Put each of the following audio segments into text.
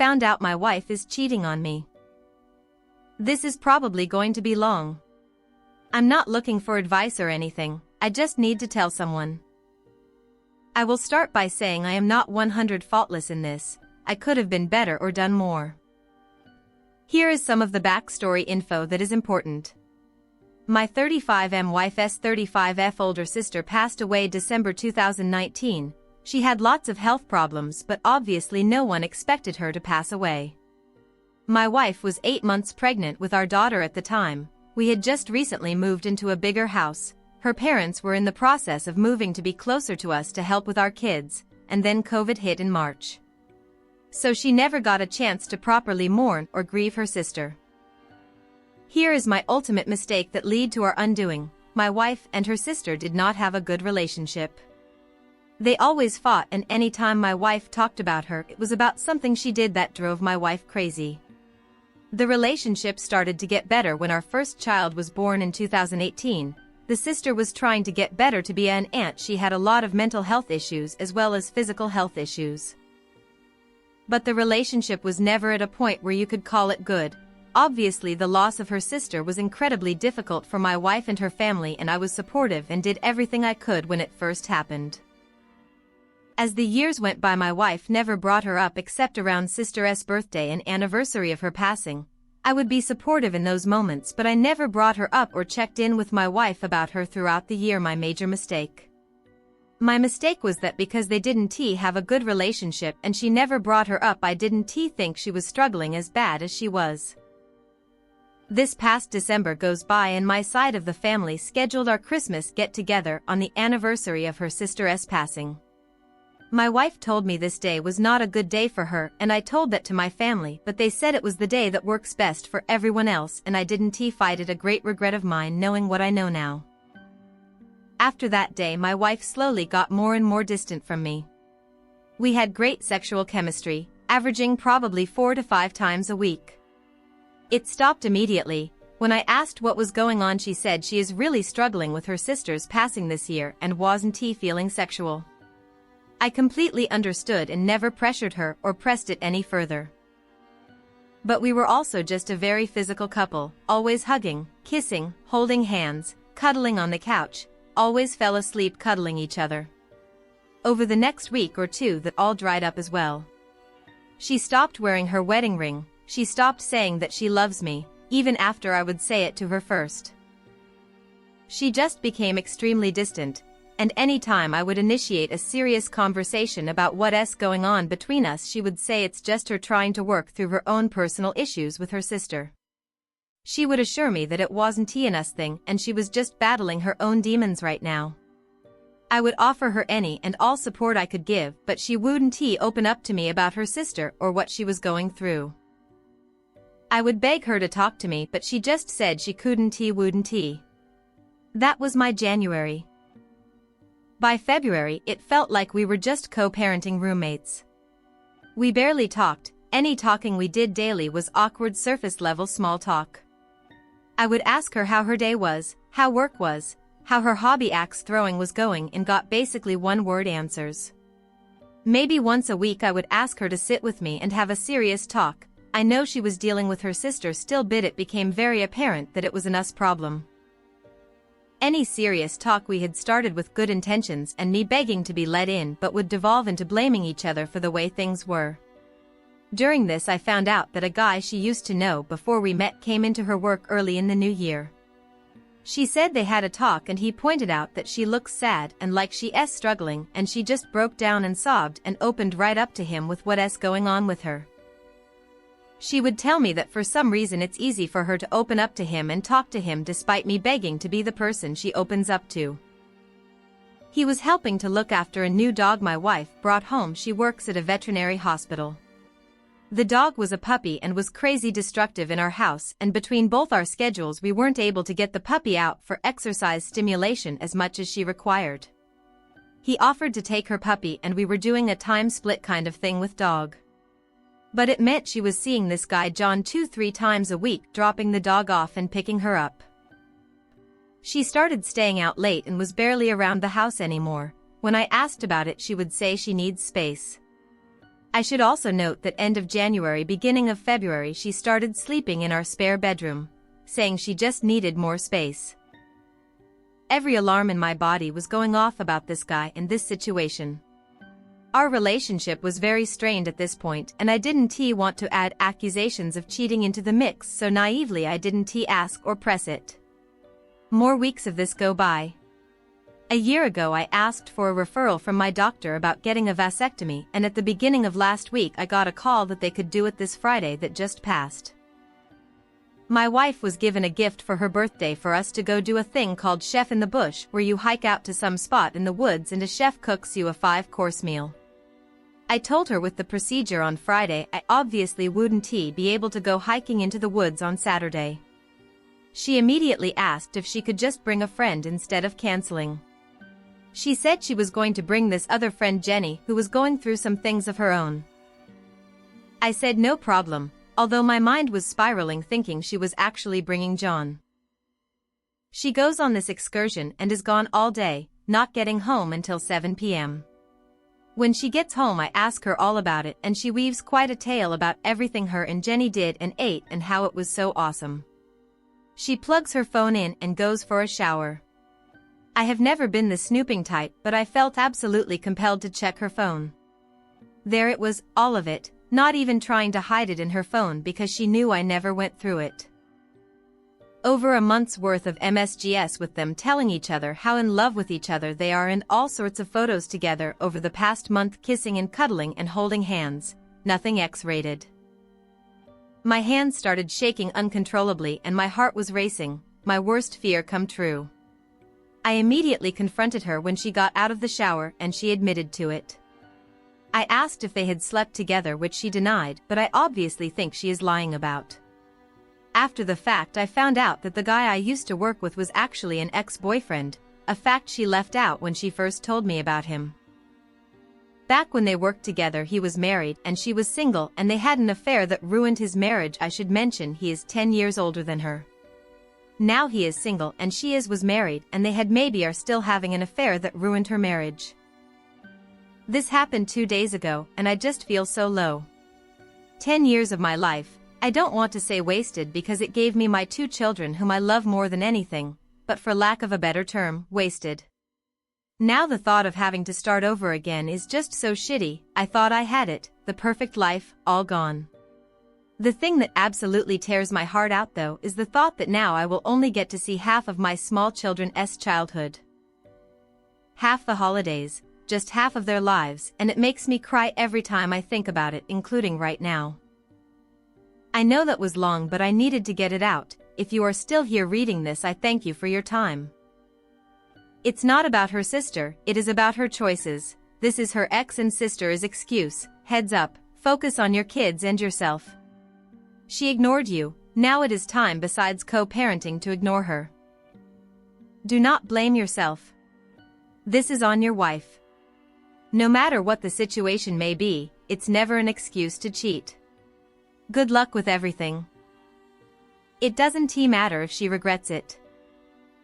found out my wife is cheating on me. This is probably going to be long. I'm not looking for advice or anything, I just need to tell someone. I will start by saying I am not 100% faultless in this, I could have been better or done more. Here is some of the backstory info that is important. My 35M wife's 35F older sister passed away December 2019. She had lots of health problems, but obviously no one expected her to pass away. My wife was 8 months pregnant with our daughter at the time. We had just recently moved into a bigger house. Her parents were in the process of moving to be closer to us to help with our kids, and then COVID hit in March. So she never got a chance to properly mourn or grieve her sister. Here is my ultimate mistake that led to our undoing. My wife and her sister did not have a good relationship. They always fought, and any time my wife talked about her, it was about something she did that drove my wife crazy. The relationship started to get better when our first child was born in 2018. The sister was trying to get better to be an aunt. She had a lot of mental health issues as well as physical health issues. But the relationship was never at a point where you could call it good. Obviously, the loss of her sister was incredibly difficult for my wife and her family, and I was supportive and did everything I could when it first happened. As the years went by, my wife never brought her up except around sister's birthday and anniversary of her passing. I would be supportive in those moments, but I never brought her up or checked in with my wife about her throughout the year. My major mistake. My mistake was that because they didn't have a good relationship and she never brought her up, I didn't think she was struggling as bad as she was. This past December goes by and my side of the family scheduled our Christmas get-together on the anniversary of her sister's passing. My wife told me this day was not a good day for her, and I told that to my family, but they said it was the day that works best for everyone else, and I didn't fight it. A great regret of mine knowing what I know now. After that day, my wife slowly got more and more distant from me. We had great sexual chemistry, averaging probably 4 to 5 times a week. It stopped immediately. When I asked what was going on, she said she is really struggling with her sister's passing this year and wasn't feeling sexual. I completely understood and never pressured her or pressed it any further. But we were also just a very physical couple, always hugging, kissing, holding hands, cuddling on the couch, always fell asleep cuddling each other. Over the next week or two, that all dried up as well. She stopped wearing her wedding ring, she stopped saying that she loves me, even after I would say it to her first. She just became extremely distant, and any time I would initiate a serious conversation about what's going on between us, she would say it's just her trying to work through her own personal issues with her sister. She would assure me that it wasn't an us thing and she was just battling her own demons right now. I would offer her any and all support I could give, but she wouldn't open up to me about her sister or what she was going through. I would beg her to talk to me, but she just said she wouldn't. That was my January. By February, it felt like we were just co-parenting roommates. We barely talked. Any talking we did daily was awkward surface-level small talk. I would ask her how her day was, how work was, how her hobby axe throwing was going, and got basically one-word answers. Maybe once a week I would ask her to sit with me and have a serious talk. I know she was dealing with her sister still, but it became very apparent that it was an us problem. Any serious talk we had started with good intentions and me begging to be let in, but would devolve into blaming each other for the way things were. During this, I found out that a guy she used to know before we met came into her work early in the new year. She said they had a talk and he pointed out that she looks sad and like she's struggling, and she just broke down and sobbed and opened right up to him with what's going on with her. She would tell me that for some reason it's easy for her to open up to him and talk to him despite me begging to be the person she opens up to. He was helping to look after a new dog my wife brought home. She works at a veterinary hospital. The dog was a puppy and was crazy destructive in our house, and between both our schedules we weren't able to get the puppy out for exercise stimulation as much as she required. He offered to take her puppy and we were doing a time split kind of thing with dog. But it meant she was seeing this guy John 2-3 times a week, dropping the dog off and picking her up. She started staying out late and was barely around the house anymore. When I asked about it, she would say she needs space. I should also note that end of January, beginning of February, she started sleeping in our spare bedroom, saying she just needed more space. Every alarm in my body was going off about this guy and this situation. Our relationship was very strained at this point, and I didn't want to add accusations of cheating into the mix, so naively I didn't ask or press it. More weeks of this go by. A year ago I asked for a referral from my doctor about getting a vasectomy, and at the beginning of last week I got a call that they could do it this Friday that just passed. My wife was given a gift for her birthday for us to go do a thing called Chef in the Bush, where you hike out to some spot in the woods and a chef cooks you a 5-course meal. I told her with the procedure on Friday I obviously wouldn't be able to go hiking into the woods on Saturday. She immediately asked if she could just bring a friend instead of canceling. She said she was going to bring this other friend Jenny, who was going through some things of her own. I said no problem, although my mind was spiraling thinking she was actually bringing John. She goes on this excursion and is gone all day, not getting home until 7 p.m. When she gets home I ask her all about it, and she weaves quite a tale about everything her and Jenny did and ate and how it was so awesome. She plugs her phone in and goes for a shower. I have never been the snooping type, but I felt absolutely compelled to check her phone. There it was, all of it, not even trying to hide it in her phone because she knew I never went through it. Over a month's worth of MSGs with them telling each other how in love with each other they are, and all sorts of photos together over the past month, kissing and cuddling and holding hands, nothing X-rated. My hands started shaking uncontrollably and my heart was racing, my worst fear come true. I immediately confronted her when she got out of the shower and she admitted to it. I asked if they had slept together, which she denied, but I obviously think she is lying about. After the fact I found out that the guy I used to work with was actually an ex-boyfriend, a fact she left out when she first told me about him. Back when they worked together he was married and she was single, and they had an affair that ruined his marriage. I should mention he is 10 years older than her. Now he is single and she was married, and they had maybe are still having an affair that ruined her marriage. This happened 2 days ago and I just feel so low. 10 years of my life, I don't want to say wasted because it gave me my 2 children whom I love more than anything, but for lack of a better term, wasted. Now the thought of having to start over again is just so shitty. I thought I had it, the perfect life, all gone. The thing that absolutely tears my heart out though is the thought that now I will only get to see half of my small children's childhood. Half the holidays, just half of their lives, and it makes me cry every time I think about it, including right now. I know that was long, but I needed to get it out. If you are still here reading this, I thank you for your time. It's not about her sister, it is about her choices. This is her ex and sister's excuse. Heads up, focus on your kids and yourself. She ignored you, now it is time besides co-parenting to ignore her. Do not blame yourself. This is on your wife. No matter what the situation may be, it's never an excuse to cheat. Good luck with everything. It doesn't matter if she regrets it.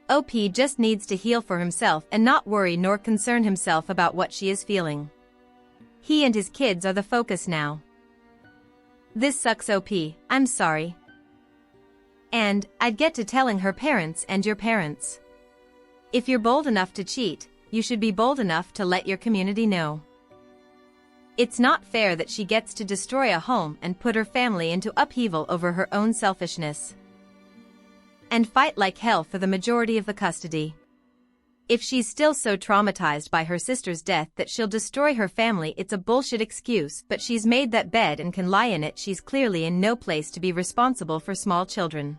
OP just needs to heal for himself and not worry nor concern himself about what she is feeling. He and his kids are the focus now. This sucks, OP, I'm sorry. And I'd get to telling her parents and your parents. If you're bold enough to cheat, you should be bold enough to let your community know. It's not fair that she gets to destroy a home and put her family into upheaval over her own selfishness. And fight like hell for the majority of the custody. If she's still so traumatized by her sister's death that she'll destroy her family, it's a bullshit excuse, but she's made that bed and can lie in it. She's clearly in no place to be responsible for small children.